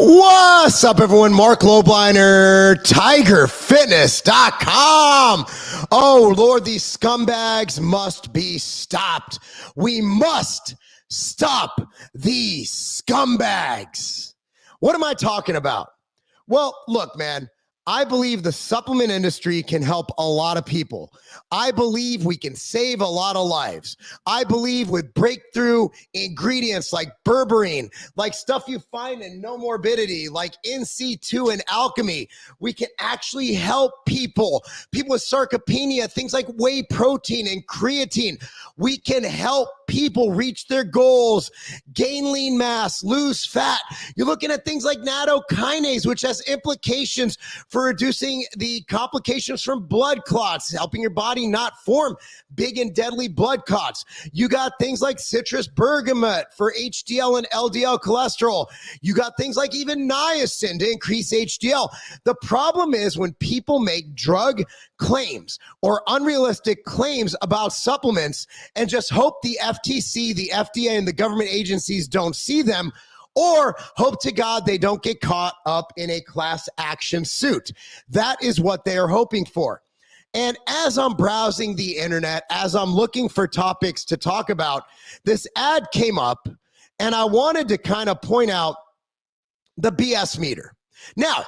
What's up, everyone? Marc Lobliner, TigerFitness.com. Oh, Lord, these scumbags must be stopped. We must stop these scumbags. What am I talking about? Well, look, man, I believe the supplement industry can help a lot of people. I believe we can save a lot of lives. I believe with breakthrough ingredients like berberine, like stuff you find in No Morbidity, like NC2 and alchemy, we can actually help people with sarcopenia, things like whey protein and creatine. We can help people reach their goals, gain lean mass, lose fat. You're looking at things like nattokinase, which has implications for reducing the complications from blood clots, helping your body not form big and deadly blood clots. You got things like citrus bergamot for HDL and LDL cholesterol. You got things like even niacin to increase HDL. The problem is when people make drug claims or unrealistic claims about supplements and just hope the FTC, the FDA, and the government agencies don't see them, or hope to God they don't get caught up in a class action suit. That is what they are hoping for. And as I'm browsing the internet, as I'm looking for topics to talk about, this ad came up, and I wanted to kind of point out the BS meter. Now,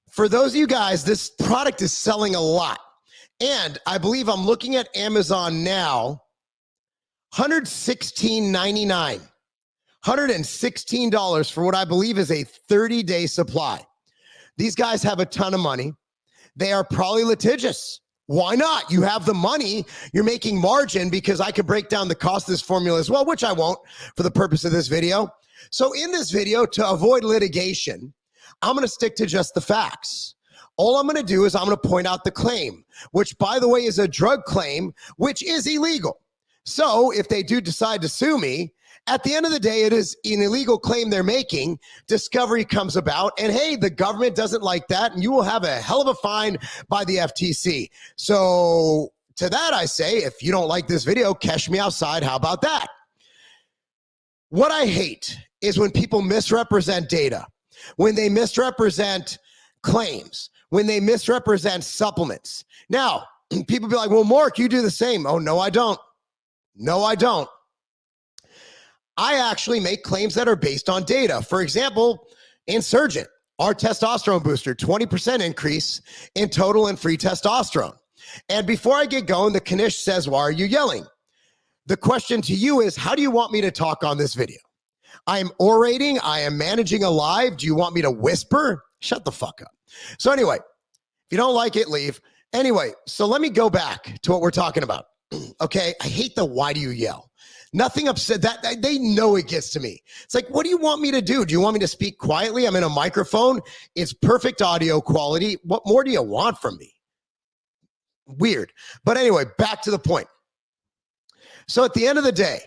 for those of you guys, this product is selling a lot. And I believe I'm looking at Amazon now, $116.99. $116 for what I believe is a 30-day supply. These guys have a ton of money. They are probably litigious. Why not? You have the money, you're making margin, because I could break down the cost of this formula as well, which I won't for the purpose of this video. So in this video, to avoid litigation, I'm going to stick to just the facts. All I'm going to do is I'm going to point out the claim, which, by the way, is a drug claim, which is illegal. So if they do decide to sue me, at the end of the day, it is an illegal claim they're making. Discovery comes about, and hey, the government doesn't like that, and you will have a hell of a fine by the FTC. So to that, I say, if you don't like this video, catch me outside. How about that? What I hate is when people misrepresent data, when they misrepresent claims, when they misrepresent supplements. Now, people be like, well, Marc, you do the same. Oh, no, I don't. No, I don't. I actually make claims that are based on data. For example, Insurgent, our testosterone booster, 20% increase in total and free testosterone. And before I get going, the Kanish says, why are you yelling? The question to you is, how do you want me to talk on this video? I am orating. I am managing a live. Do you want me to whisper? Shut the fuck up. So anyway, if you don't like it, leave. Anyway, so let me go back to what we're talking about. Okay, I hate the why do you yell? Nothing upset. That they know it gets to me. It's like, what do you want me to do? Do you want me to speak quietly? I'm in a microphone. It's perfect audio quality. What more do you want from me? Weird. But anyway, back to the point. So at the end of the day,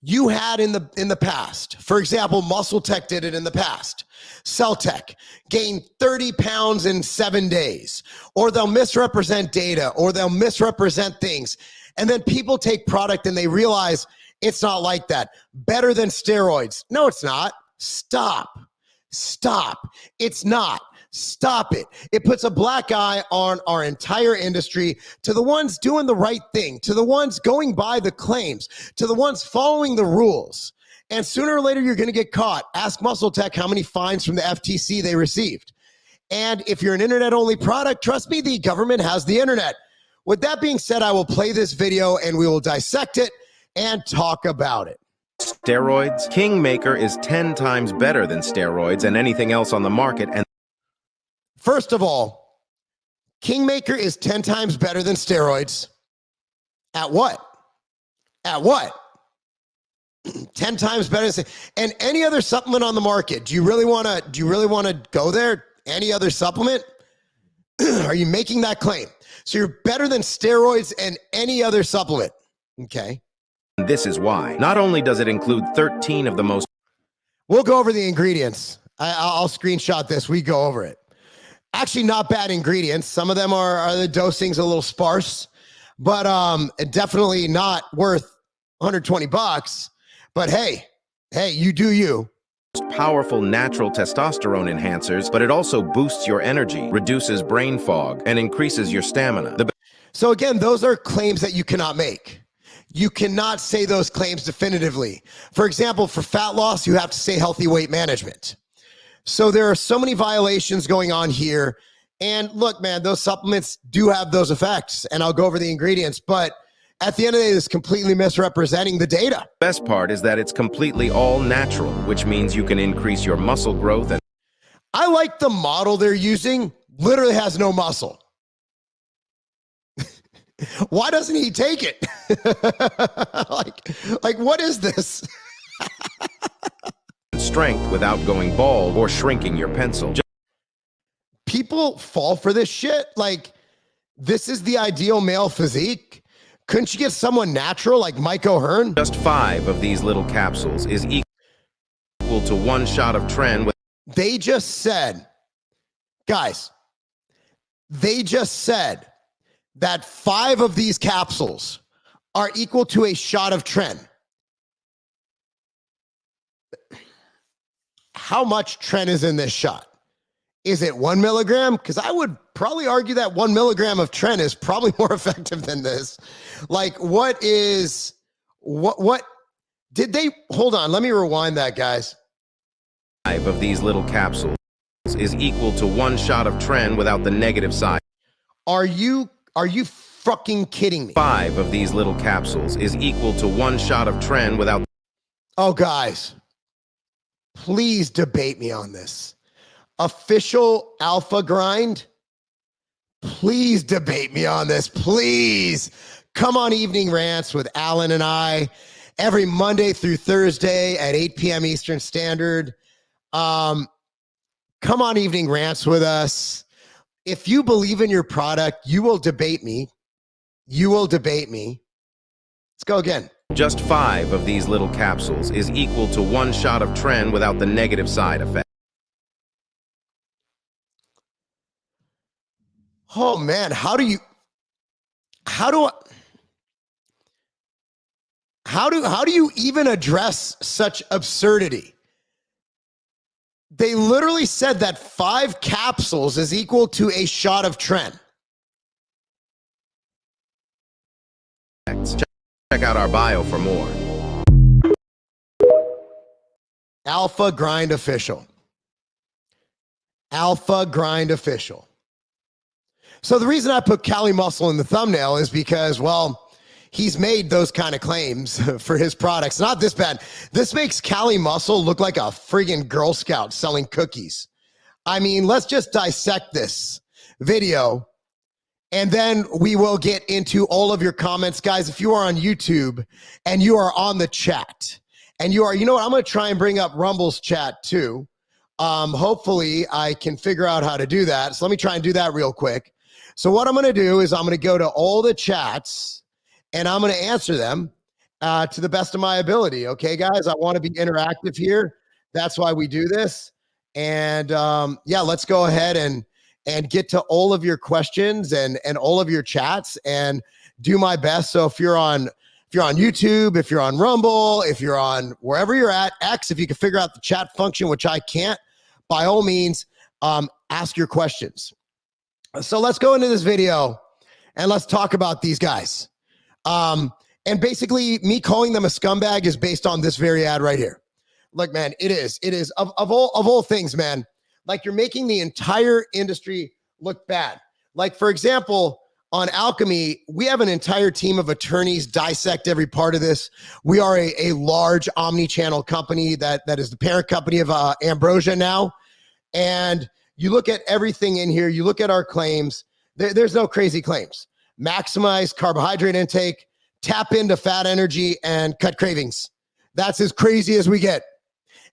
you had in the past, for example, Muscle Tech did it in the past. Cell Tech gained 30 pounds in 7 days, or they'll misrepresent data, or they'll misrepresent things. And then people take product and they realize it's not like that. Better than steroids. No, it's not. Stop. Stop. It's not. Stop it. It puts a black eye on our entire industry, to the ones doing the right thing, to the ones going by the claims, to the ones following the rules. And sooner or later, you're going to get caught. Ask Muscle Tech how many fines from the FTC they received. And if you're an internet-only product, trust me, the government has the internet. With that being said, I will play this video and we will dissect it and talk about it. Steroids. Kingmaker is 10 times better than steroids and anything else on the market. And first of all, Kingmaker is 10 times better than steroids. At what? At what? 10 times better. And any other supplement on the market. Do you really want to go there? Any other supplement? Are you making that claim? So you're better than steroids and any other supplement. Okay. This is why. Not only does it include 13 of the most... We'll go over the ingredients. I'll screenshot this. We go over it. Actually, not bad ingredients. Some of them are the dosing's a little sparse, but definitely not worth 120 bucks. But hey, you do you. Powerful natural testosterone enhancers, but it also boosts your energy, reduces brain fog, and increases your stamina. So again, those are claims that you cannot make. You cannot say those claims definitively. For example, for fat loss, you have to say healthy weight management. So there are so many violations going on here. And look, man, those supplements do have those effects, and I'll go over the ingredients, but at the end of the day, it's completely misrepresenting the data. Best part is that it's completely all natural, which means you can increase your muscle growth. And I like the model they're using, literally has no muscle. Why doesn't he take it? like what is this? strength without going bald or shrinking your pencil. People fall for this shit. Like, this is the ideal male physique. Couldn't you get someone natural like Mike O'Hearn? Just 5 of these little capsules is equal to 1 shot of tren. They just said, guys, they just said that 5 of these capsules are equal to a shot of tren. How much tren is in this shot? Is it 1 milligram? Because I would probably argue that 1 milligram of tren is probably more effective than this. Like, what did they, hold on, let me rewind that, guys. 5 of these little capsules is equal to 1 shot of tren without the negative side. Are you fucking kidding me? 5 of these little capsules is equal to 1 shot of tren without. Oh, guys, please debate me on this. Official Alpha Grind, please debate me on this. Please come on Evening Rants with Alan and I every Monday through Thursday at 8 p.m. Eastern Standard. Come on Evening Rants with us. If you believe in your product, you will debate me. You will debate me. Let's go again. Just 5 of these little capsules is equal to 1 shot of tren without the negative side effect. Oh man, how do you even address such absurdity? They literally said that 5 capsules is equal to a shot of tren. Check out our bio for more. Alpha Grind Official. Alpha Grind Official. So the reason I put Cali Muscle in the thumbnail is because, well, he's made those kind of claims for his products. Not this bad. This makes Cali Muscle look like a friggin' Girl Scout selling cookies. I mean, let's just dissect this video, and then we will get into all of your comments. Guys, if you are on YouTube and you are on the chat, and you know what, I'm going to try and bring up Rumble's chat too. Hopefully I can figure out how to do that. So let me try and do that real quick. So what I'm going to do is I'm going to go to all the chats and I'm going to answer them to the best of my ability. Okay, guys, I want to be interactive here. That's why we do this. And yeah, let's go ahead and get to all of your questions and all of your chats and do my best. So if you're on YouTube, if you're on Rumble, if you're on wherever you're at, X, if you can figure out the chat function, which I can't, by all means, ask your questions. So let's go into this video and let's talk about these guys. And basically me calling them a scumbag is based on this very ad right here. Look, man, it is of all things, man, like you're making the entire industry look bad. Like, for example, on Alchemy, we have an entire team of attorneys dissect every part of this. We are a large omni-channel company that is the parent company of Ambrosia now. And you look at everything in here, you look at our claims, there's no crazy claims. Maximize carbohydrate intake, tap into fat energy, and cut cravings. That's as crazy as we get.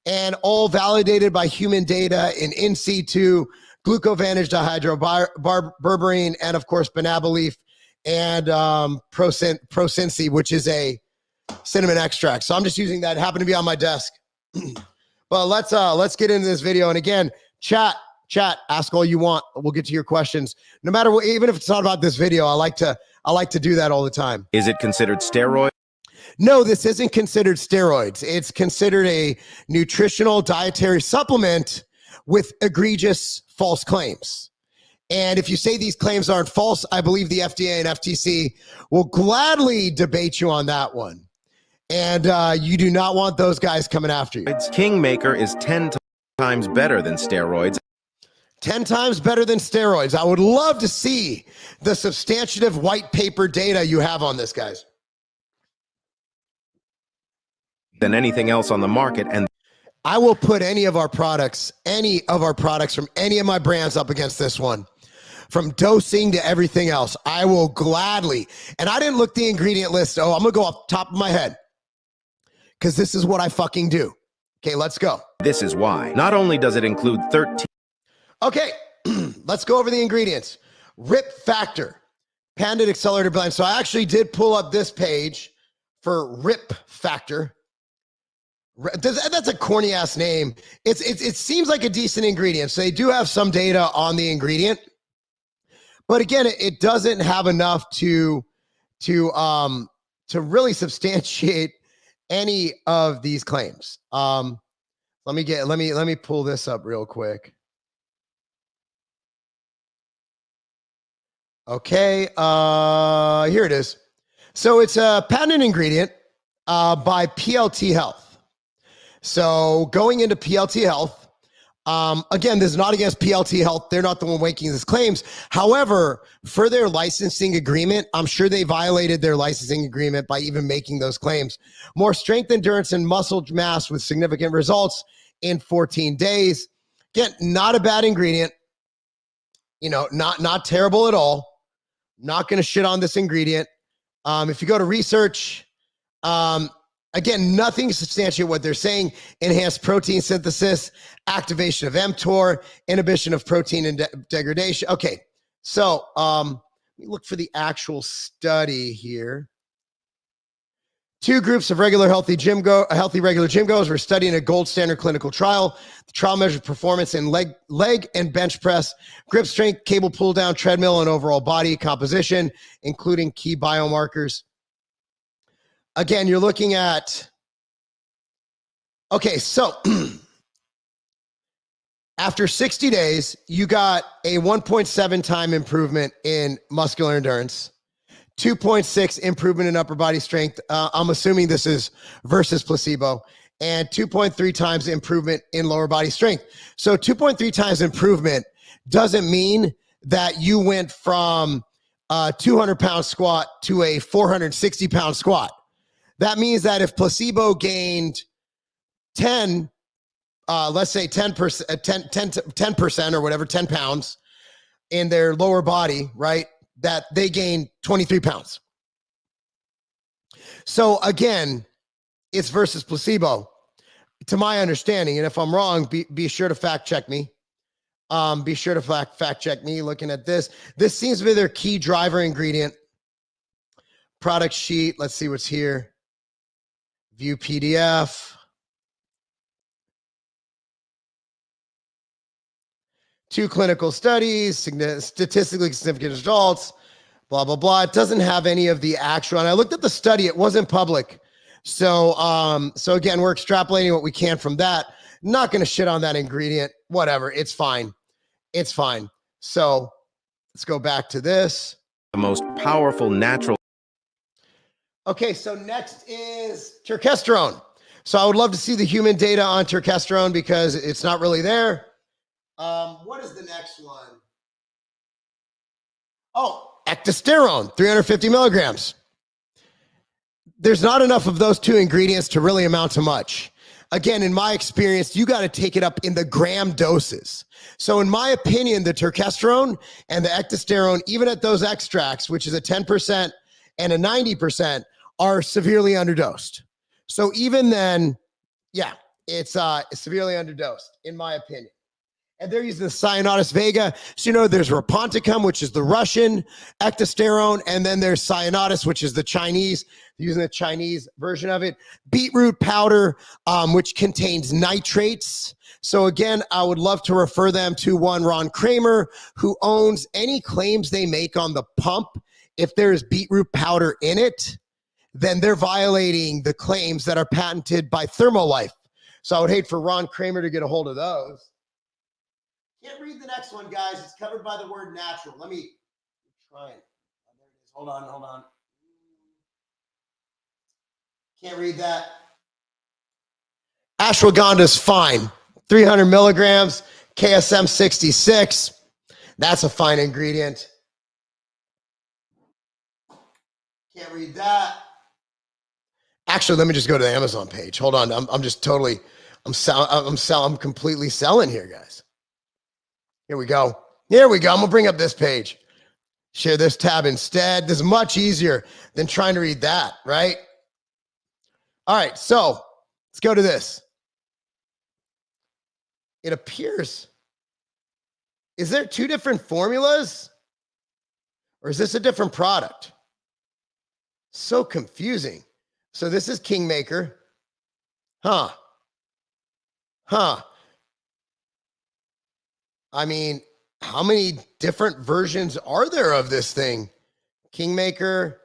And all validated by human data in situ, glucovantage dihydroberberine, and of course, banana leaf and procincy, which is a cinnamon extract. So I'm just using that. It happened to be on my desk. But let's get into this video. And again, chat, ask all you want. We'll get to your questions. No matter what, even if it's not about this video, I like to do that all the time. Is it considered steroid? No, this isn't considered steroids. It's considered a nutritional dietary supplement with egregious false claims. And if you say these claims aren't false, I believe the FDA and FTC will gladly debate you on that one. And you do not want those guys coming after you. Kingmaker is 10 times better than steroids. 10 times better than steroids. I would love to see the substantive white paper data you have on this, guys. Than anything else on the market. And I will put any of our products from any of my brands up against this one. From dosing to everything else, I will gladly. And I didn't look the ingredient list. Oh, I'm going to go off the top of my head because this is what I fucking do. Okay, let's go. This is why. Not only does it include 13. Okay, let's go over the ingredients. RIP Factor, Pandit Accelerator Blend. So I actually did pull up this page for RIP Factor. That's a corny ass name. It seems like a decent ingredient. So they do have some data on the ingredient, but again, it doesn't have enough to really substantiate any of these claims. Let me pull this up real quick. Okay, here it is. So it's a patented ingredient by PLT Health. So going into PLT Health, again, this is not against PLT Health. They're not the one making these claims. However, for their licensing agreement, I'm sure they violated their licensing agreement by even making those claims. More strength, endurance, and muscle mass with significant results in 14 days. Again, not a bad ingredient. You know, not terrible at all. Not going to shit on this ingredient. If you go to research, again, nothing to substantiate what they're saying. Enhanced protein synthesis, activation of mTOR, inhibition of protein and degradation. Okay, so let me look for the actual study here. 2 groups of regular healthy regular gym goers were studying a gold standard clinical trial. The trial measured performance in leg and bench press, grip strength, cable pull down, treadmill, and overall body composition, including key biomarkers. Again, you're looking at, okay, so after 60 days, you got a 1.7 time improvement in muscular endurance, 2.6 improvement in upper body strength. I'm assuming this is versus placebo, and 2.3 times improvement in lower body strength. So 2.3 times improvement doesn't mean that you went from a 200-pound squat to a 460-pound squat. That means that if placebo gained 10, let's say 10% or whatever, 10 pounds in their lower body, right? That they gain 23 pounds. So again, it's versus placebo, to my understanding. And if I'm wrong, be sure to fact check me. Be sure to fact check me looking at this. This seems to be their key driver ingredient. Product sheet. Let's see what's here. View PDF. Two clinical studies, statistically significant results, blah, blah, blah. It doesn't have any of the actual, and I looked at the study, it wasn't public. So again, we're extrapolating what we can from that. Not going to shit on that ingredient, whatever. It's fine. It's fine. So let's go back to this. The most powerful natural. Okay, so next is terkesterone. So I would love to see the human data on terkesterone because it's not really there. What is the next one? Oh, ectosterone, 350 milligrams. There's not enough of those two ingredients to really amount to much. Again, in my experience, you got to take it up in the gram doses. So in my opinion, the terkesterone and the ectosterone, even at those extracts, which is a 10% and a 90%, are severely underdosed. So even then, yeah, it's severely underdosed, in my opinion. And they're using the Cyanotis vega. So, you know, there's Raponticum, which is the Russian ectosterone, and then there's Cyanotis, which is the Chinese, using the Chinese version of it. Beetroot powder, which contains nitrates. So again, I would love to refer them to one Ron Kramer, who owns any claims they make on the pump. If there is beetroot powder in it, then they're violating the claims that are patented by Thermolife. So I would hate for Ron Kramer to get a hold of those. Can't read the next one, guys. It's covered by the word natural. Let me try it. Oh, there it is. Hold on. Can't read that. Ashwagandha is fine. 300 milligrams, KSM 66. That's a fine ingredient. Can't read that. Actually, let me just go to the Amazon page. Hold on. I'm just totally, I'm completely selling here, guys. Here we go. I'm gonna bring up this page. Share this tab instead. This is much easier than trying to read that, right? All right, so let's go to this. It appears, is there two different formulas? Or is this a different product? So confusing. So this is Kingmaker. Huh. I mean, how many different versions are there of this thing? Kingmaker.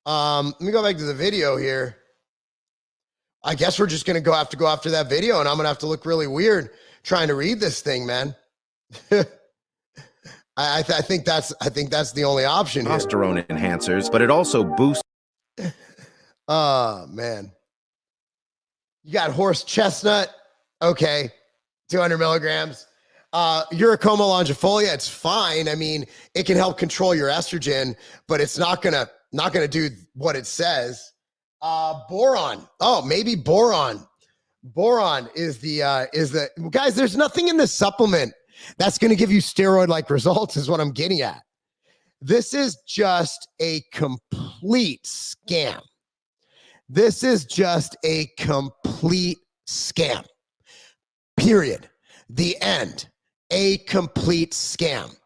Let me go back to the video here. I guess we're just gonna have to go after that video, and I'm gonna have to look really weird trying to read this thing, man. I think that's the only option here. Testosterone enhancers, but it also boosts. Oh man. You got horse chestnut. Okay. 200 milligrams. Uricoma longifolia, it's fine. I mean, it can help control your estrogen, but it's not gonna do what it says. Boron. Oh, maybe boron. Boron is the guys. There's nothing in the supplement that's going to give you steroid-like results. Is what I'm getting at. This is just a complete scam. This is just a complete scam. Period. The end. A complete scam.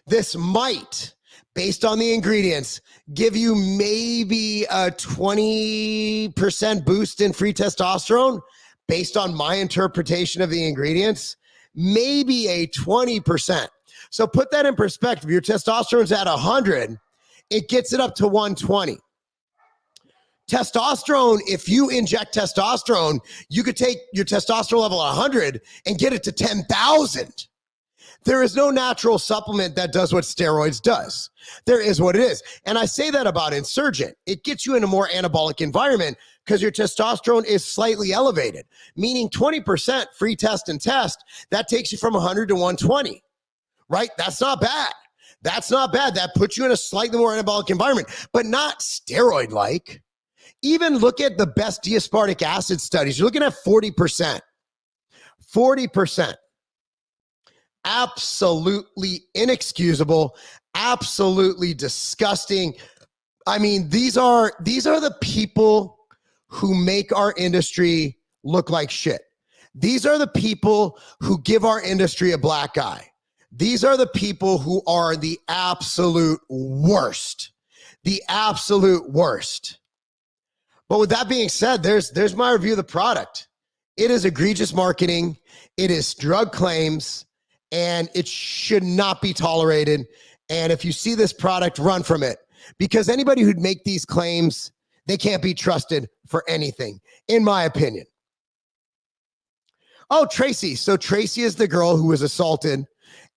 This might, based on the ingredients, give you maybe a 20% boost in free testosterone based on my interpretation of the ingredients, maybe a 20%. So put that in perspective. Your testosterone's at 100, it gets it up to 120. Testosterone, if you inject testosterone, you could take your testosterone level 100 and get it to 10,000. There is no natural supplement that does what steroids does. There is what it is. And I say that about Insurgent. It gets you in a more anabolic environment because your testosterone is slightly elevated, meaning 20% free test and test. That takes you from 100 to 120, right? That's not bad. That's not bad. That puts you in a slightly more anabolic environment, but not steroid-like. Even look at the best D-aspartic acid studies. You're looking at 40%. 40%. Absolutely inexcusable. Absolutely disgusting. I mean, these are the people who make our industry look like shit. These are the people who give our industry a black eye. These are the people who are the absolute worst. The absolute worst. But with that being said, there's my review of the product. It is egregious marketing. It is drug claims, and it should not be tolerated. And if you see this product, run from it, because anybody who'd make these claims, they can't be trusted for anything, in my opinion. Oh, Tracy. So Tracy is the girl who was assaulted,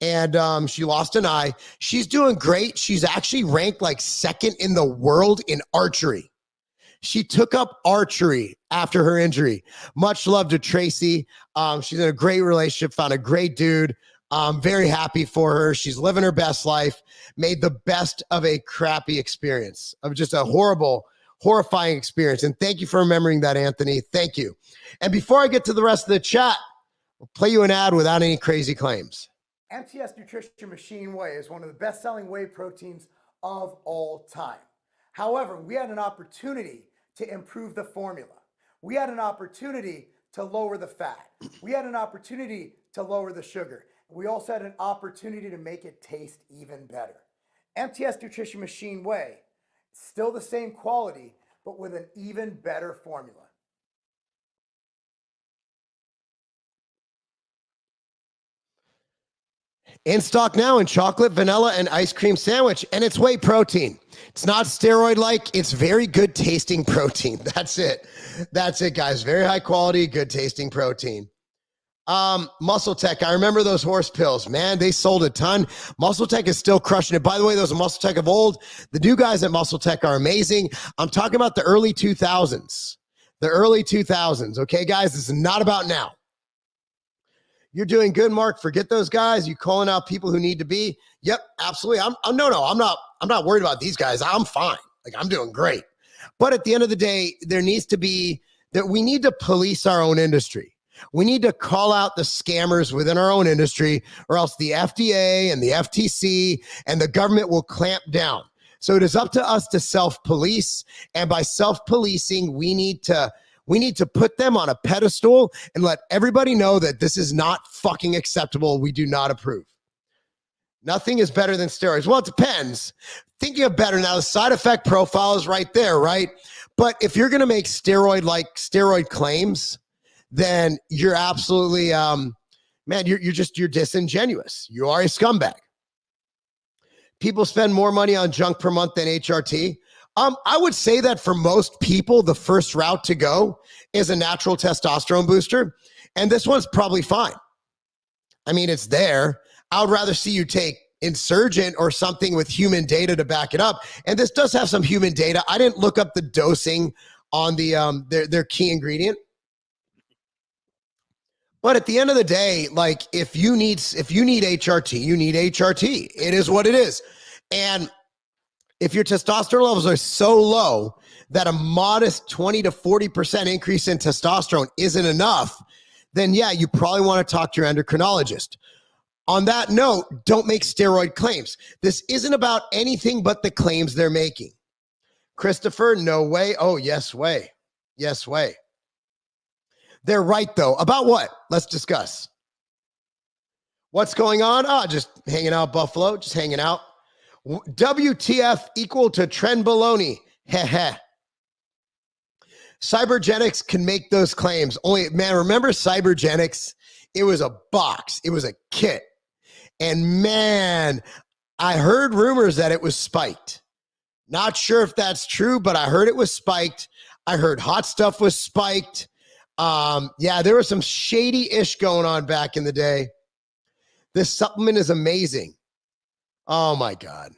and she lost an eye. She's doing great. She's actually ranked like second in the world in archery. She took up archery after her injury. Much love to Tracy. She's in a great relationship, found a great dude. I'm very happy for her. She's living her best life, made the best of a crappy experience, of just a horrible, horrifying experience. And thank you for remembering that, Anthony. Thank you. And before I get to the rest of the chat, we'll play you an ad without any crazy claims. MTS Nutrition Machine Whey is one of the best-selling whey proteins of all time. However, we had an opportunity to improve the formula. We had an opportunity to lower the fat. We had an opportunity to lower the sugar. We also had an opportunity to make it taste even better. MTS Nutrition Machine Whey, still the same quality, but with an even better formula. In stock now in chocolate, vanilla, and ice cream sandwich. And it's whey protein. It's not steroid-like. It's very good tasting protein. That's it. That's it, guys. Very high quality, good tasting protein. Muscle Tech. I remember those horse pills. Man, they sold a ton. Muscle Tech is still crushing it. By the way, those are Muscle Tech of old. The new guys at Muscle Tech are amazing. I'm talking about the early 2000s. The early 2000s. Okay, guys, this is not about now. You're doing good, Mark. Forget those guys. You calling out people who need to be. Yep, absolutely. I'm not worried about these guys. I'm fine. Like, I'm doing great. But at the end of the day, there needs to be that we need to police our own industry. We need to call out the scammers within our own industry, or else the FDA and the FTC and the government will clamp down. So it is up to us to self-police. And by self-policing, we need to put them on a pedestal and let everybody know that this is not fucking acceptable. We do not approve. Nothing is better than steroids. Well, it depends. Thinking of better now, the side effect profile is right there, right? But if you're going to make steroid claims, then you're absolutely, man, you're disingenuous. You are a scumbag. People spend more money on junk per month than HRT. I would say that for most people, the first route to go is a natural testosterone booster. And this one's probably fine. I mean, it's there. I would rather see you take Insurgent or something with human data to back it up. And this does have some human data. I didn't look up the dosing on the their key ingredient. But at the end of the day, like, if you need HRT, you need HRT. It is what it is. And if your testosterone levels are so low that a modest 20 to 40% increase in testosterone isn't enough, then yeah, you probably want to talk to your endocrinologist. On that note, don't make steroid claims. This isn't about anything but the claims they're making. Christopher, no way. Oh, yes way. Yes way. They're right, though. About what? Let's discuss. What's going on? Just hanging out, Buffalo. Just hanging out. WTF equal to trend baloney. Heh. Cybergenics can make those claims. Only, man, remember Cybergenics? It was a box. It was a kit. And man, I heard rumors that it was spiked. Not sure if that's true, but I heard it was spiked. I heard hot stuff was spiked. Yeah, there was some shady-ish going on back in the day. This supplement is amazing. Oh my God.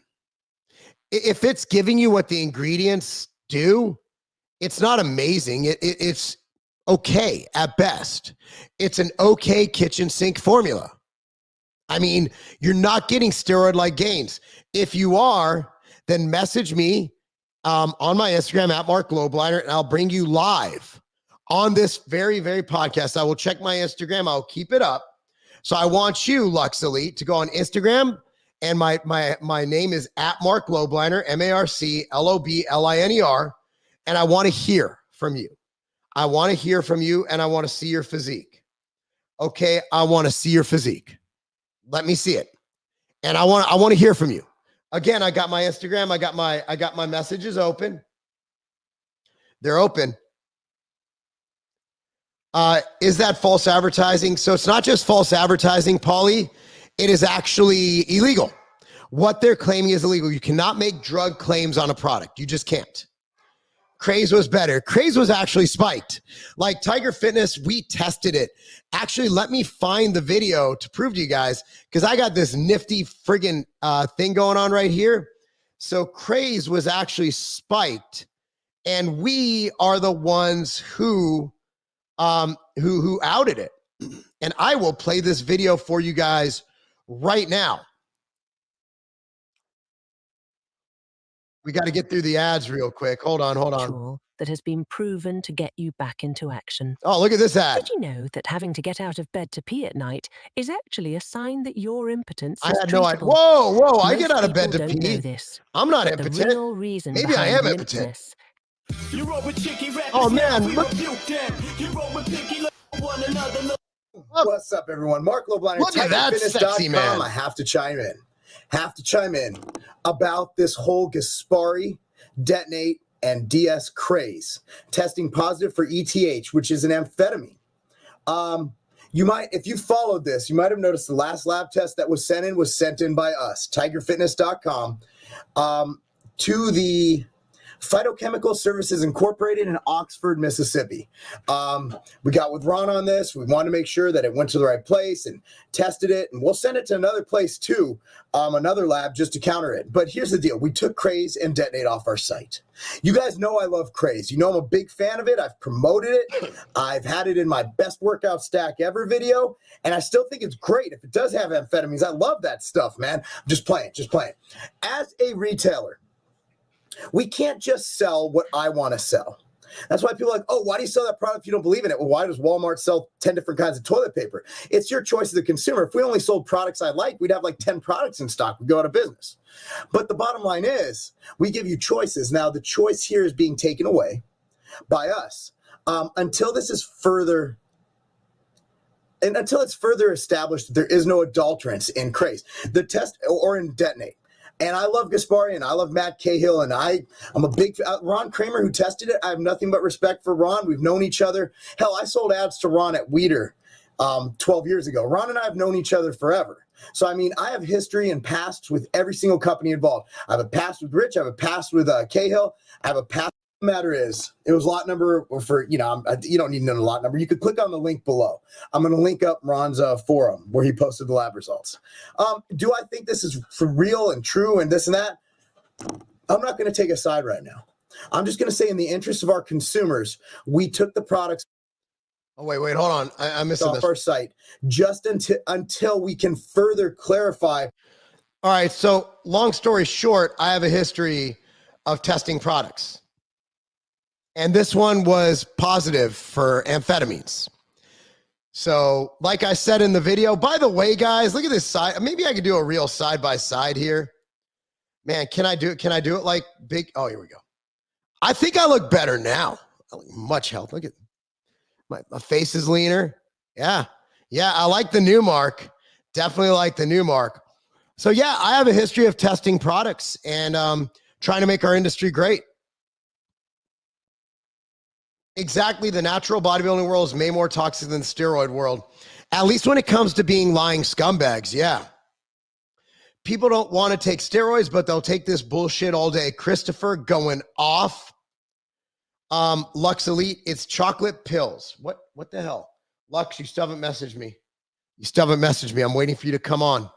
If it's giving you what the ingredients do, it's not amazing. It's okay at best. It's an okay kitchen sink formula. I mean, you're not getting steroid-like gains. If you are, then message me on my Instagram at Marc Lobliner, and I'll bring you live on this very, very podcast. I will check my Instagram. I'll keep it up. So I want you, Lux Elite, to go on Instagram, and my name is at Marc Lobliner, MarcLobliner, and I want to hear from you. I want to hear from you, and I want to see your physique. Okay, I want to see your physique. Let me see it. And I want to hear from you. Again, I got my Instagram, I got my messages open. They're open. Is that false advertising? So it's not just false advertising, Paulie. It is actually illegal. What they're claiming is illegal. You cannot make drug claims on a product. You just can't. Craze was better. Craze was actually spiked. Like Tiger Fitness, we tested it. Actually, let me find the video to prove to you guys, because I got this nifty friggin' thing going on right here. So Craze was actually spiked, and we are the ones who outed it. And I will play this video for you guys right now. We got to get through the ads real quick. Hold on. That has been proven to get you back into action. Oh, look at this ad. Did you know that having to get out of bed to pee at night is actually a sign that your impotence I is had no idea. treatable? Whoa, I Most get out of bed to people don't pee. know this, I'm not but the impotent. real reason Maybe I behind am impotent. limpness. Oh man, look. What's up, everyone? Marc Lobliner, Look at that sexy man. I have to chime in about this whole Gaspari, Detonate, and DS craze. Testing positive for ETH, which is an amphetamine. if you followed this, you might have noticed the last lab test that was sent in by us, tigerfitness.com, to the Phytochemical Services Incorporated in Oxford, Mississippi. We got with Ron on this. We wanted to make sure that it went to the right place and tested it. And we'll send it to another place too, another lab, just to counter it. But here's the deal. We took Craze and Detonate off our site. You guys know I love Craze. You know I'm a big fan of it. I've promoted it. I've had it in my best workout stack ever video. And I still think it's great. If it does have amphetamines, I love that stuff, man. I'm just playing. As a retailer, we can't just sell what I want to sell. That's why people are like, oh, why do you sell that product if you don't believe in it? Well, why does Walmart sell 10 different kinds of toilet paper? It's your choice as a consumer. If we only sold products I like, we'd have like 10 products in stock. We'd go out of business. But the bottom line is we give you choices. Now, the choice here is being taken away by us until this is further. And until it's further established that there is no adulterants in Craze, the test or in Detonate. And I love Gaspari and I love Matt Cahill and I'm a big Ron Kramer who tested it. I have nothing but respect for Ron. We've known each other. Hell, I sold ads to Ron at Weider 12 years ago. Ron and I have known each other forever. So, I mean, I have history and past with every single company involved. I have a past with Rich. I have a past with Cahill. I have a past. The matter is, it was lot number for, you don't need to know the lot number. You could click on the link below. I'm going to link up Ron's forum where he posted the lab results. Do I think this is for real and true and this and that? I'm not going to take a side right now. I'm just going to say in the interest of our consumers, we took the products. Oh, wait, hold on. I missed off our site just until we can further clarify. All right. So long story short, I have a history of testing products. And this one was positive for amphetamines. So like I said in the video, by the way, guys, look at this side. Maybe I could do a real side by side here. Man, can I do it? Can I do it like big? Oh, here we go. I think I look better now. I look much healthy. Look at my face is leaner. Yeah. I like the new Marc. Definitely like the new Marc. So yeah, I have a history of testing products and trying to make our industry great. Exactly. The natural bodybuilding world is way more toxic than the steroid world, at least when it comes to being lying scumbags. Yeah. People don't want to take steroids, but they'll take this bullshit all day. Christopher going off. Lux Elite, it's chocolate pills. What the hell? Lux, you still haven't messaged me. I'm waiting for you to come on.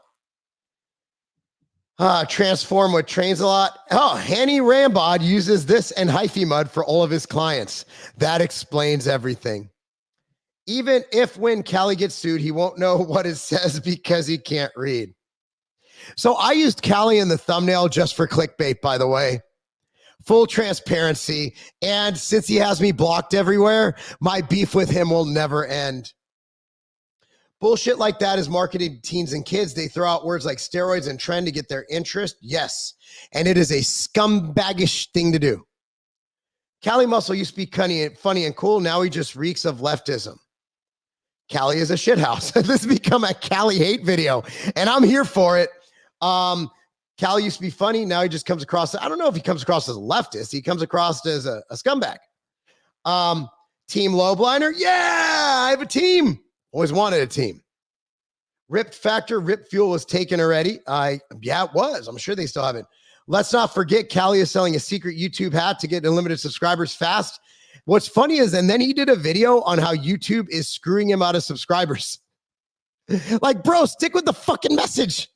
Transform what trains a lot. Oh, Hanny Rambod uses this and hyphy mud for all of his clients. That explains everything. Even if when Callie gets sued, he won't know what it says because he can't read. So I used Callie in the thumbnail just for clickbait, by the way. Full transparency. And since he has me blocked everywhere, my beef with him will never end. Bullshit like that is marketed to teens and kids. They throw out words like steroids and trend to get their interest. Yes. And it is a scumbaggish thing to do. Cali Muscle used to be funny and cool. Now he just reeks of leftism. Cali is a shithouse. This has become a Cali hate video, and I'm here for it. Cali used to be funny. Now he just comes across, I don't know if he comes across as a leftist. He comes across as a scumbag. Team Lobliner. Yeah, I have a team. Always wanted a team. Ripped Factor, Rip Fuel was taken already. Yeah, it was. I'm sure they still have it. Let's not forget Callie is selling a secret YouTube hat to get unlimited subscribers fast. What's funny is, and then he did a video on how YouTube is screwing him out of subscribers. Like, bro, stick with the fucking message.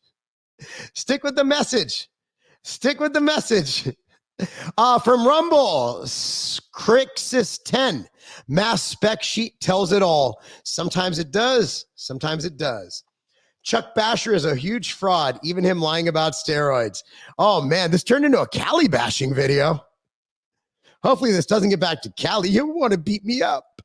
Stick with the message. From Rumble, Crixus 10. Mass spec sheet tells it all. Sometimes it does. Chuck Basher is a huge fraud, even him lying about steroids. Oh, man, this turned into a Cali bashing video. Hopefully this doesn't get back to Cali. You want to beat me up.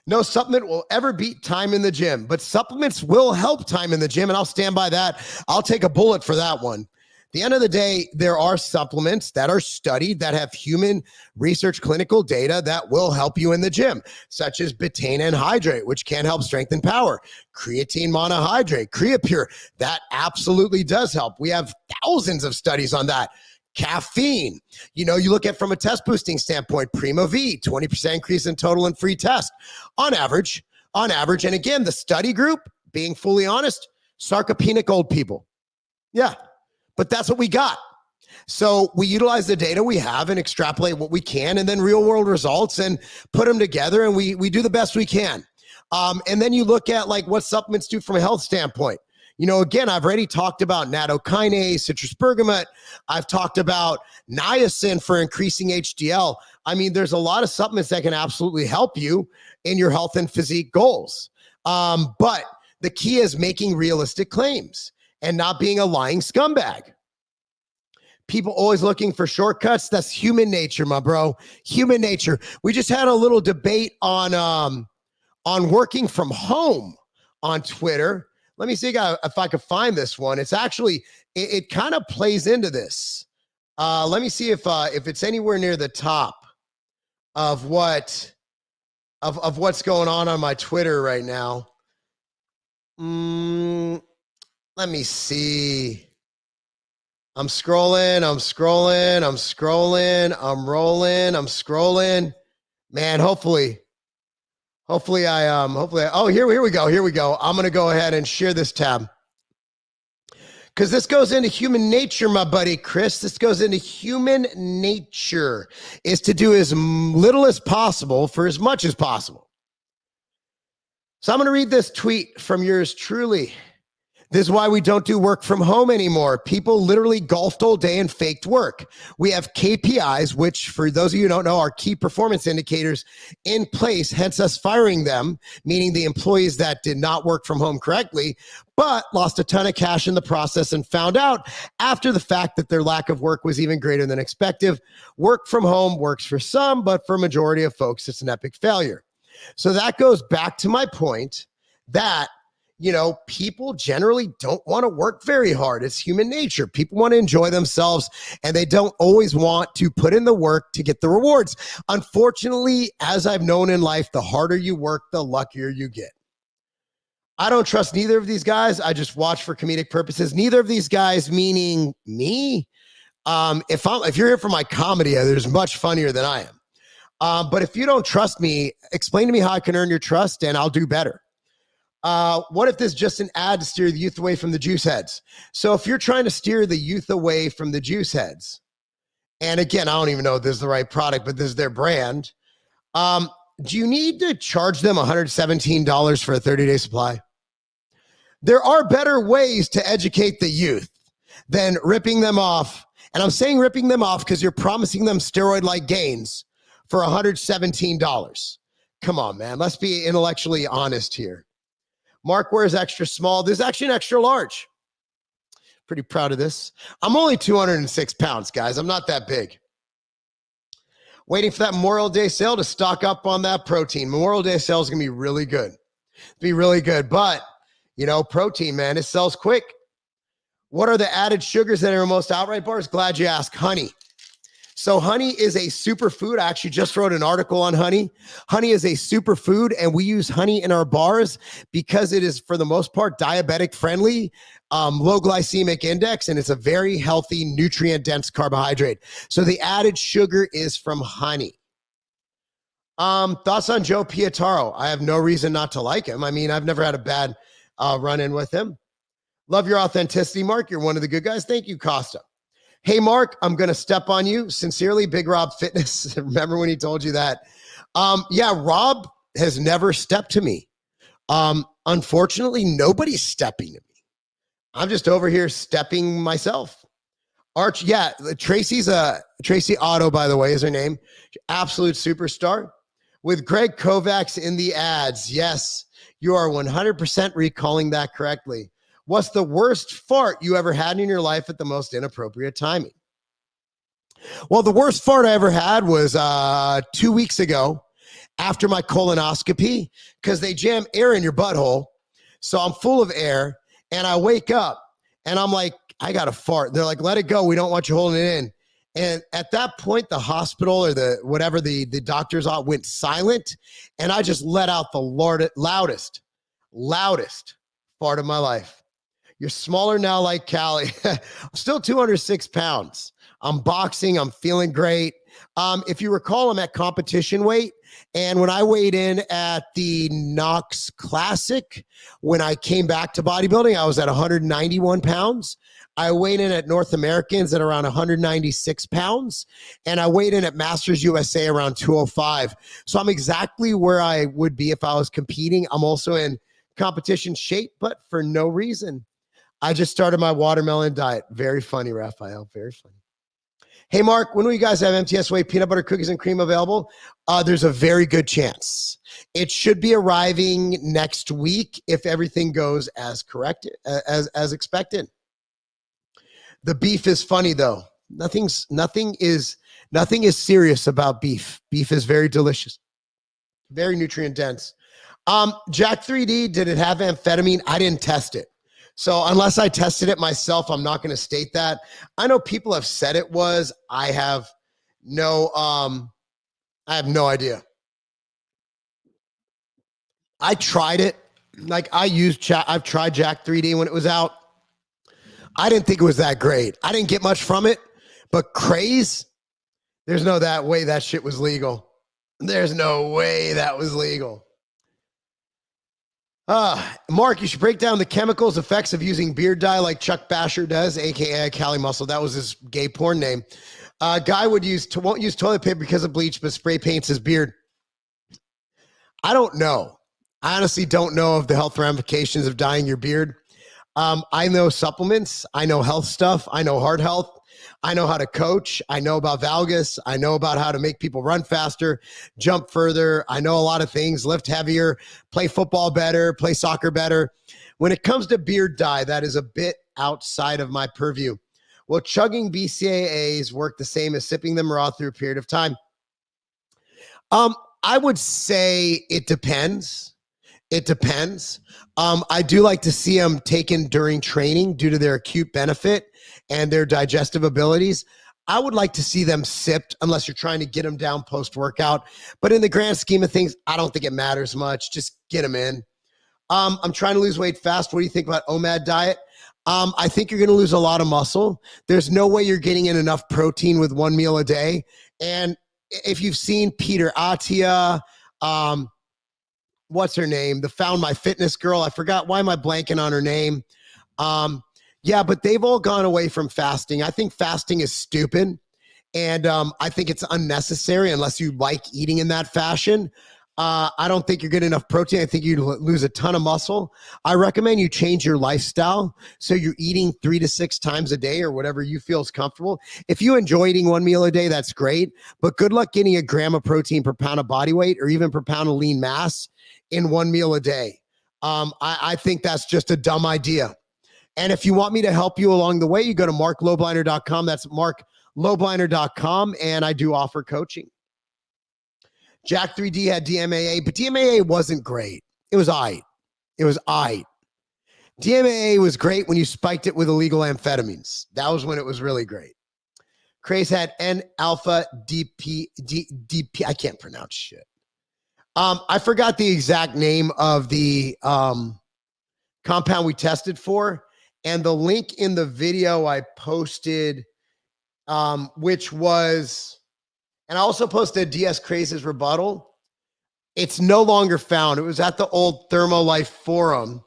No supplement will ever beat time in the gym, but supplements will help time in the gym, and I'll stand by that. I'll take a bullet for that one. At the end of the day, there are supplements that are studied that have human research clinical data that will help you in the gym, such as betaine and hydrate, which can help strengthen power. Creatine monohydrate, Creapure, that absolutely does help. We have thousands of studies on that. Caffeine, you look at from a test boosting standpoint, Primo V, 20% increase in total and free test. On average, on average. And again, the study group, being fully honest, sarcopenic old people. Yeah, but that's what we got. So we utilize the data we have and extrapolate what we can, and then real world results, and put them together, and we do the best we can. And then you look at like what supplements do from a health standpoint. You know, again, I've already talked about nattokinase, citrus bergamot. I've talked about niacin for increasing HDL. I mean, there's a lot of supplements that can absolutely help you in your health and physique goals. But the key is making realistic claims and not being a lying scumbag. People always looking for shortcuts. That's human nature, my bro. Human nature. We just had a little debate on working from home on Twitter. Let me see if I could find this one. It's actually, it kind of plays into this. Let me see if it's anywhere near the top of what's going on my Twitter right now. Let me see. I'm scrolling. Man, hopefully, oh, here we go. I'm going to go ahead and share this tab. Because this goes into human nature, my buddy Chris. This goes into human nature, is to do as little as possible for as much as possible. So I'm going to read this tweet from yours truly. This is why we don't do work from home anymore. People literally golfed all day and faked work. We have KPIs, which for those of you who don't know, are key performance indicators in place, hence us firing them, meaning the employees that did not work from home correctly, but lost a ton of cash in the process and found out after the fact that their lack of work was even greater than expected. Work from home works for some, but for a majority of folks, it's an epic failure. So that goes back to my point that, you know, people generally don't want to work very hard. It's human nature. People want to enjoy themselves, and they don't always want to put in the work to get the rewards. Unfortunately, as I've known in life, the harder you work, the luckier you get. I don't trust neither of these guys. I just watch for comedic purposes. Neither of these guys, meaning me. If you're here for my comedy, there's much funnier than I am. But if you don't trust me, explain to me how I can earn your trust, and I'll do better. What if this is just an ad to steer the youth away from the juice heads? So if you're trying to steer the youth away from the juice heads, and again, I don't even know if this is the right product, but this is their brand. Do you need to charge them $117 for a 30-day supply? There are better ways to educate the youth than ripping them off. And I'm saying ripping them off because you're promising them steroid-like gains for $117. Come on, man. Let's be intellectually honest here. Mark wears extra small. This is actually an extra large. Pretty proud of this. I'm only 206 pounds, guys. I'm not that big. Waiting for that Memorial Day sale to stock up on that protein. Memorial Day sale is going to be really good. Be really good. But, you know, protein, man, it sells quick. What are the added sugars that are most outright bars? Glad you asked. Honey. So honey is a superfood. I actually just wrote an article on honey. Honey is a superfood, and we use honey in our bars because it is, for the most part, diabetic friendly, low glycemic index, and it's a very healthy, nutrient-dense carbohydrate. So the added sugar is from honey. Thoughts on Joe Pietaro? I have no reason not to like him. I mean, I've never had a bad run-in with him. Love your authenticity, Mark. You're one of the good guys. Thank you, Costa. Hey, Mark, I'm going to step on you. Sincerely, Big Rob Fitness. Remember when he told you that? Yeah, Rob has never stepped to me. Unfortunately, nobody's stepping to me. I'm just over here stepping myself. Arch, yeah, Tracy Otto, by the way, is her name. Absolute superstar. With Greg Kovacs in the ads. Yes, you are 100% recalling that correctly. What's the worst fart you ever had in your life at the most inappropriate timing? Well, the worst fart I ever had was 2 weeks ago after my colonoscopy, because they jam air in your butthole. So I'm full of air, and I wake up, and I'm like, I got to fart. They're like, let it go. We don't want you holding it in. And at that point, the hospital or the doctors went silent, and I just let out the loudest fart of my life. You're smaller now like Callie. I'm still 206 pounds. I'm boxing. I'm feeling great. If you recall, I'm at competition weight. And when I weighed in at the Knox Classic, when I came back to bodybuilding, I was at 191 pounds. I weighed in at North Americans at around 196 pounds. And I weighed in at Masters USA around 205. So I'm exactly where I would be if I was competing. I'm also in competition shape, but for no reason. I just started my watermelon diet. Very funny, Raphael. Very funny. Hey, Mark, when will you guys have MTS Whey peanut butter cookies and cream available? There's a very good chance. It should be arriving next week if everything goes as expected. The beef is funny though. Nothing is serious about beef. Beef is very delicious, very nutrient dense. Jack 3D, did it have amphetamine? I didn't test it. So unless I tested it myself, I'm not going to state that. I know people have said it was. I have no idea. I tried it. Like I've tried Jack 3D when it was out. I didn't think it was that great. I didn't get much from it, but craze, there's no that way that shit was legal. There's no way that was legal. Mark, you should break down the chemicals effects of using beard dye like Chuck Basher does, aka Cali Muscle. That was his gay porn name. Guy won't use toilet paper because of bleach, but spray paints his beard. I don't know. I honestly don't know of the health ramifications of dyeing your beard. I know supplements. I know health stuff. I know heart health. I know how to coach. I know about valgus. I know about how to make people run faster, jump further. I know a lot of things, lift heavier, play football better, play soccer better. When it comes to beard dye, that is a bit outside of my purview. Will chugging BCAAs work the same as sipping them raw through a period of time? I would say it depends. It depends. I do like to see them taken during training due to their acute benefit and their digestive abilities. I would like to see them sipped unless you're trying to get them down post-workout. But in the grand scheme of things, I don't think it matters much. Just get them in. I'm trying to lose weight fast. What do you think about OMAD diet? I think you're going to lose a lot of muscle. There's no way you're getting in enough protein with one meal a day. And if you've seen Peter Attia, what's her name? The Found My Fitness girl. I forgot. Why am I blanking on her name? Yeah, but they've all gone away from fasting. I think fasting is stupid. And I think it's unnecessary unless you like eating in that fashion. I don't think you're getting enough protein. I think you lose a ton of muscle. I recommend you change your lifestyle so you're eating 3 to 6 times a day or whatever you feel is comfortable. If you enjoy eating one meal a day, that's great. But good luck getting a gram of protein per pound of body weight or even per pound of lean mass in one meal a day. I think that's just a dumb idea. And if you want me to help you along the way, you go to marklobliner.com. That's marklobliner.com, and I do offer coaching. Jack 3D had DMAA, but DMAA wasn't great. It was aight. It was aight. DMAA was great when you spiked it with illegal amphetamines. That was when it was really great. Craze had N-alpha DP. I can't pronounce shit. I forgot the exact name of the compound we tested for. And the link in the video I posted, which was, and I also posted DS Craze's rebuttal. It's no longer found. It was at the old Thermolife forum.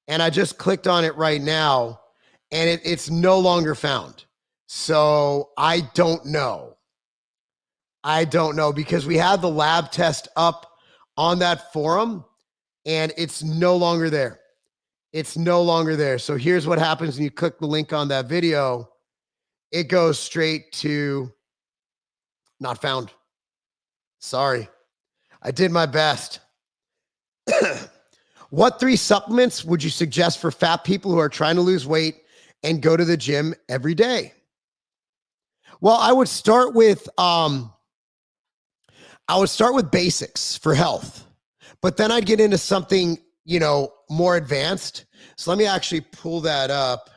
And I just clicked on it right now. And it's no longer found. So I don't know. I don't know because we had the lab test up on that forum and it's no longer there. It's no longer there. So here's what happens when you click the link on that video. It goes straight to not found. Sorry. I did my best. What 3 supplements would you suggest for fat people who are trying to lose weight and go to the gym every day? Well, I would start with basics for health, but then I'd get into something, more advanced. So let me actually pull that up.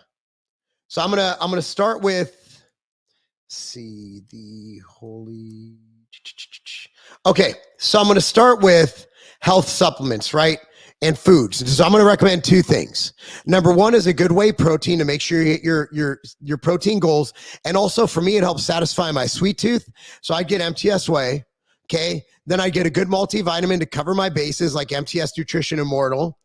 So I'm going to start with, okay. So I'm going to start with health supplements, right? and foods. So I'm going to recommend two things. Number one is a good whey protein to make sure you hit your protein goals. And also for me, it helps satisfy my sweet tooth. So I get MTS whey. Okay. Then I get a good multivitamin to cover my bases like MTS Nutrition Immortal.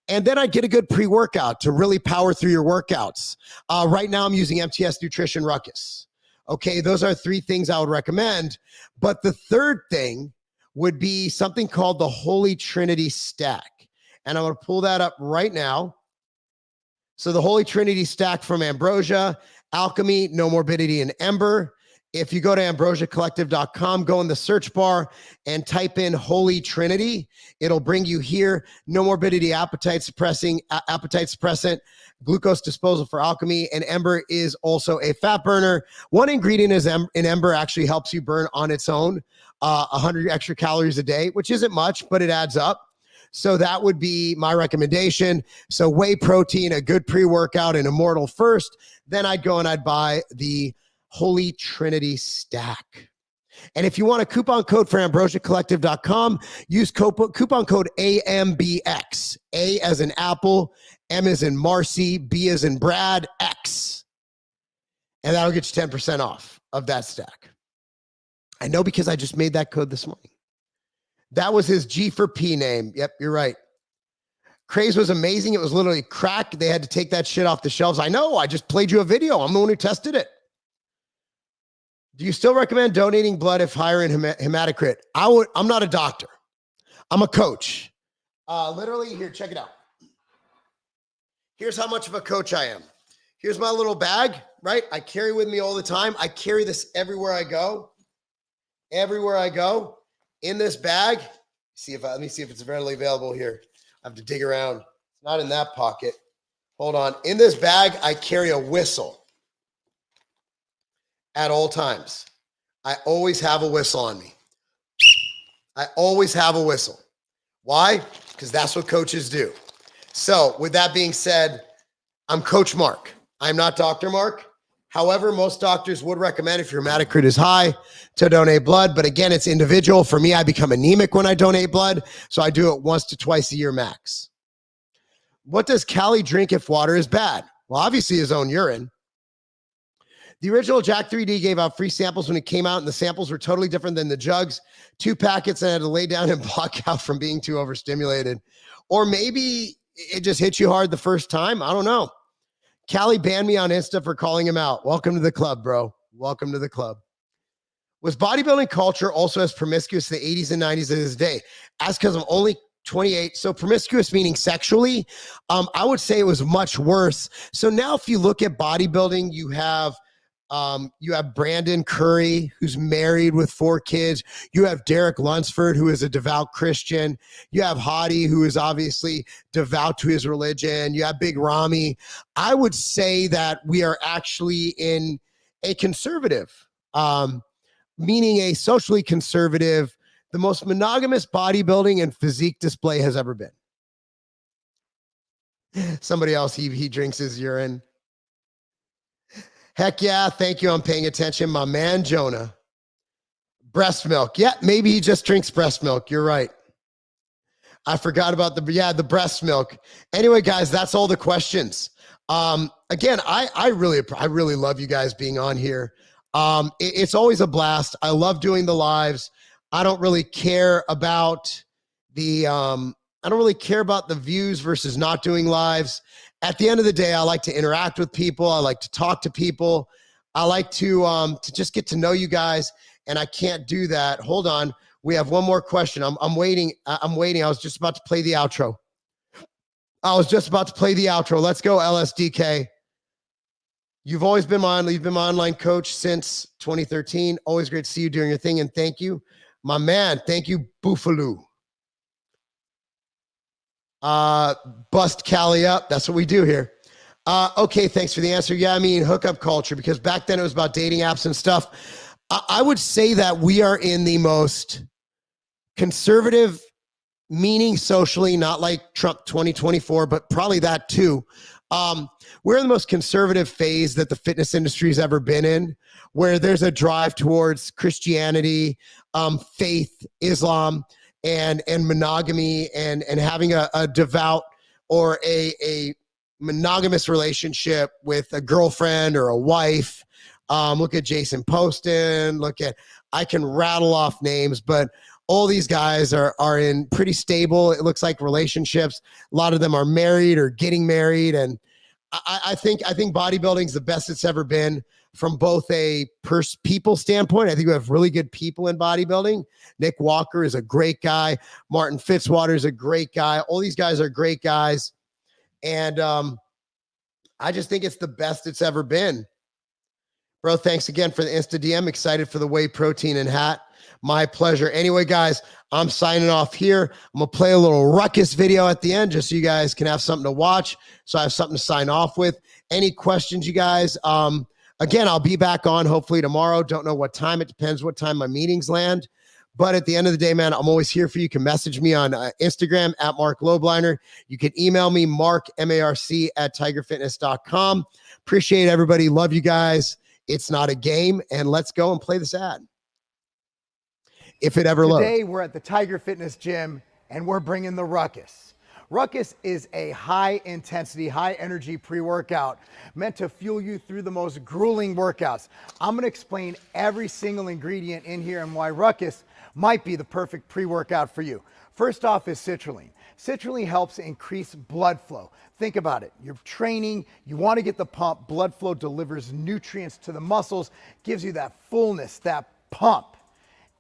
And then I get a good pre-workout to really power through your workouts. Right now I'm using MTS Nutrition Ruckus. Okay. Those are three things I would recommend. But the third thing would be something called the Holy Trinity Stack. And I'm going to pull that up right now. So the Holy Trinity Stack from Ambrosia, Alchemy, No Morbidity, and Ember. If you go to ambrosiacollective.com, go in the search bar and type in Holy Trinity. It'll bring you here. No Morbidity, appetite suppressant, glucose disposal for Alchemy, and Ember is also a fat burner. One ingredient is in Ember actually helps you burn on its own 100 extra calories a day, which isn't much, but it adds up. So that would be my recommendation. So whey protein, a good pre-workout, and Immortal first. Then I'd go and I'd buy the Holy Trinity Stack. And if you want a coupon code for ambrosiacollective.com, use coupon code AMBX. A as in Apple, M as in Marcy, B as in Brad, X. And that'll get you 10% off of that stack. I know because I just made that code this morning. That was his G for P name. Yep, you're right. Craze was amazing. It was literally crack. They had to take that shit off the shelves. I know. I just played you a video. I'm the one who tested it. Do you still recommend donating blood if higher in hematocrit? I'm not a doctor. I'm a coach. Literally, here, check it out. Here's how much of a coach I am. Here's my little bag, right? I carry with me all the time. I carry this everywhere I go. Everywhere I go. In this bag, let me see if it's readily available here. I have to dig around. It's not in that pocket. Hold on. In this bag, I carry a whistle at all times. I always have a whistle on me. I always have a whistle. Why? Because that's what coaches do. So with that being said, I'm Coach Mark. I'm not Dr. Mark. However, most doctors would recommend if your hematocrit is high to donate blood. But again, it's individual. For me, I become anemic when I donate blood. So I do it once to twice a year max. What does Callie drink if water is bad? Well, obviously his own urine. The original Jack 3D gave out free samples when it came out, and the samples were totally different than the jugs. 2 packets, and I had to lay down and block out from being too overstimulated. Or maybe it just hit you hard the first time. I don't know. Callie banned me on Insta for calling him out. Welcome to the club, bro. Welcome to the club. Was bodybuilding culture also as promiscuous in the 80s and 90s as this day? As because I'm only 28. So promiscuous meaning sexually. I would say it was much worse. So now if you look at bodybuilding, you have Brandon Curry, who's married with 4 kids. You have Derek Lunsford, who is a devout Christian. You have Hadi, who is obviously devout to his religion. You have Big Ramy. I would say that we are actually in a conservative, meaning a socially conservative, the most monogamous bodybuilding and physique display has ever been. Somebody else, he drinks his urine. Heck yeah, thank you. I'm paying attention. My man, Jonah. Breast milk. Yeah, maybe he just drinks breast milk. You're right. I forgot about the breast milk. Anyway, guys, that's all the questions. Again, I really love you guys being on here. It's always a blast. I love doing the lives. I don't really care about the views versus not doing lives. At the end of the day, I like to interact with people. I like to talk to people. I like to just get to know you guys, and I can't do that. Hold on. We have one more question. I'm waiting. I was just about to play the outro. Let's go, LSDK. You've always been my online coach since 2013. Always great to see you doing your thing, and thank you. My man, thank you, Buffalo. Bust Callie up. That's what we do here. Okay, thanks for the answer. Yeah, I mean, hookup culture, because back then it was about dating apps and stuff. I would say that we are in the most conservative, meaning socially, not like Trump 2024, but probably that too. We're in the most conservative phase that the fitness industry has ever been in, where there's a drive towards Christianity, faith, Islam. and monogamy and having a devout or a monogamous relationship with a girlfriend or a wife. Look at Jason Poston. I can rattle off names, but all these guys are in pretty stable, it looks like, relationships. A lot of them are married or getting married. And I think bodybuilding is the best it's ever been from both a people standpoint. I think we have really good people in bodybuilding. Nick Walker is a great guy. Martin Fitzwater is a great guy. All these guys are great guys. And I just think it's the best it's ever been. Bro, thanks again for the Insta DM. Excited for the whey protein and hat. My pleasure. Anyway, guys, I'm signing off here. I'm going to play a little Ruckus video at the end just so you guys can have something to watch. So I have something to sign off with. Any questions, you guys? Again, I'll be back on hopefully tomorrow. Don't know what time. It depends what time my meetings land. But at the end of the day, man, I'm always here for you. You can message me on Instagram at Marc Lobliner. You can email me, Marc, M-A-R-C, at tigerfitness.com. Appreciate everybody. Love you guys. It's not a game. And let's go and play this ad. If it ever loads. Today, we're at the Tiger Fitness Gym, and we're bringing the Ruckus. Ruckus is a high-intensity, high-energy pre-workout meant to fuel you through the most grueling workouts. I'm going to explain every single ingredient in here and why Ruckus might be the perfect pre-workout for you. First off is citrulline. Citrulline helps increase blood flow. Think about it. You're training, you want to get the pump. Blood flow delivers nutrients to the muscles, gives you that fullness, that pump,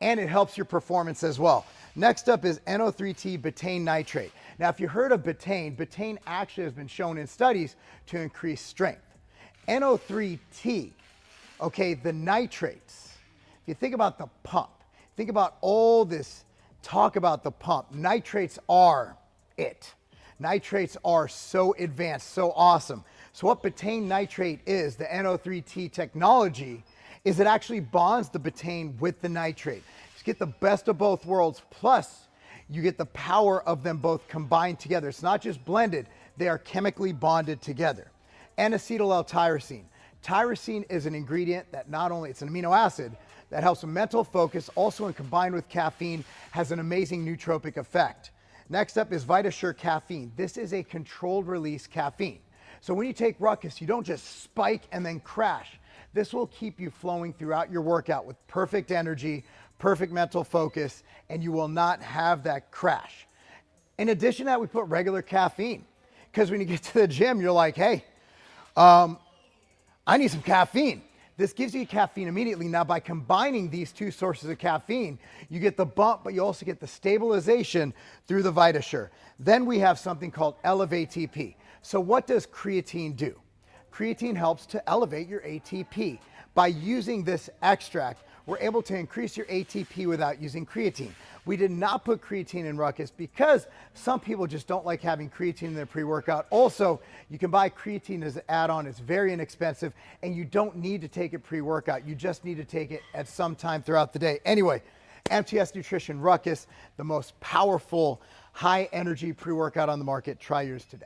and it helps your performance as well. Next up is NO3T betaine nitrate. Now, if you heard of betaine actually has been shown in studies to increase strength. NO3T, okay, the nitrates. If you think about the pump, think about all this talk about the pump. Nitrates are it. Nitrates are so advanced, so awesome. So what betaine nitrate is, the NO3T technology, is it actually bonds the betaine with the nitrate. You get the best of both worlds, plus you get the power of them both combined together. It's not just blended, they are chemically bonded together. N-acetyl L-tyrosine. Tyrosine is an ingredient that not only, it's an amino acid that helps with mental focus, also when combined with caffeine, has an amazing nootropic effect. Next up is VitaSure caffeine. This is a controlled release caffeine. So when you take Ruckus, you don't just spike and then crash. This will keep you flowing throughout your workout with perfect energy, perfect mental focus, and you will not have that crash. In addition to that, we put regular caffeine, because when you get to the gym, you're like, hey, I need some caffeine. This gives you caffeine immediately. Now, by combining these two sources of caffeine, you get the bump, but you also get the stabilization through the VitaSure. Then we have something called Elevate ATP. So what does creatine do? Creatine helps to elevate your ATP. By using this extract, we're able to increase your ATP without using creatine. We did not put creatine in Ruckus because some people just don't like having creatine in their pre-workout. Also, you can buy creatine as an add-on. It's very inexpensive, and you don't need to take it pre-workout. You just need to take it at some time throughout the day. Anyway, MTS Nutrition Ruckus, the most powerful, high-energy pre-workout on the market. Try yours today.